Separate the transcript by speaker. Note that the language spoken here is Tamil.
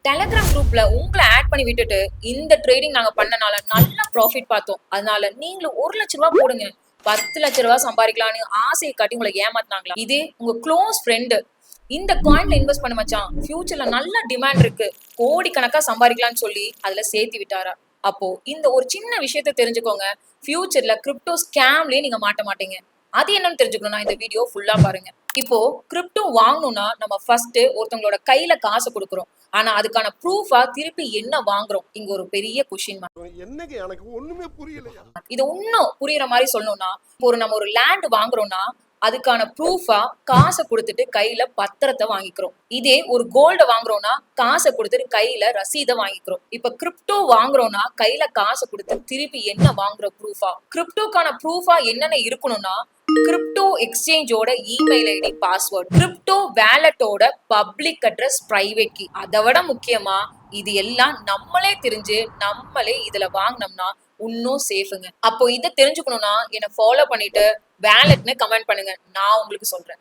Speaker 1: டெலகிராம் குரூப்ல உங்களை ஆட் பண்ணி விட்டுட்டு இந்த ட்ரேடிங் நாங்க பண்ணனால நல்ல ப்ராஃபிட் பார்த்தோம். அதனால நீங்களும் 1,00,000 ரூபாய் போடுங்க, 10,00,000 ரூபாய் சம்பாதிக்கலாம்னு ஆசையை காட்டி உங்களை ஏமாத்தினாங்களா? இதே உங்க க்ளோஸ் ஃப்ரெண்டு இந்த காயின்ல இன்வெஸ்ட் பண்ண மச்சான், ஃபியூச்சர்ல நல்ல டிமாண்ட் இருக்கு, கோடி கணக்கா சம்பாதிக்கலாம்னு சொல்லி அதுல சேர்த்து விட்டாரா? அப்போ இந்த ஒரு சின்ன விஷயத்த தெரிஞ்சுக்கோங்க, ஃபியூச்சர்ல கிரிப்டோ ஸ்கேம்லயே நீங்க மாட்ட மாட்டீங்க. அது என்னன்னு தெரிஞ்சுக்கணும்னா இந்த வீடியோ ஃபுல்லா பாருங்க. இப்போ கிரிப்டோ வாங்கணும்னா நம்ம ஃபர்ஸ்ட் ஒருத்தவங்களோட கையில காசு கொடுக்குறோம். ஆனா அதுக்கான ப்ரூஃபா திருப்பி என்ன வாங்குறோம்? இங்க ஒரு பெரிய கொஸ்டின் மார்க்.
Speaker 2: என்னங்க எனக்கு ஒண்ணுமே புரியலையா?
Speaker 1: இது இன்னும் புரியுற மாதிரி சொல்லணும்னா, நம்ம ஒரு லேண்ட் வாங்குறோம்னா அதுக்கான ப்ரூஃபா காசை கொடுத்துட்டு கையில பத்திரத்தை வாங்கிக்கிறோம். இதே ஒரு கோல்ட வாங்குறோம்னா காசை கொடுத்துட்டு கையில ரசீதை வாங்கிக்கிறோம். இப்ப கிரிப்டோ வாங்குறோம்னா கையில காசை கொடுத்து திருப்பி என்ன வாங்குற ப்ரூஃபா? கிரிப்டோக்கான ப்ரூஃபா என்னென்ன இருக்கணும்னா, கிரிப்டோ எக்ஸ்சேஞ்சோட இமெயில் ஐடி, பாஸ்வேர்ட், கிரிப்டோ வேலட்டோட பப்ளிக் அட்ரஸ், பிரைவேட் கீ. அதை விட முக்கியமா இது எல்லாம் நம்மளே தெரிஞ்சு நம்மளே இதுல வாங்கினோம்னா இன்னும் சேஃபுங்க. அப்போ இதை தெரிஞ்சுக்கணும்னா என்ன ஃபாலோ பண்ணிட்டு வேலட்னு கமெண்ட் பண்ணுங்க, நான் உங்களுக்கு சொல்றேன்.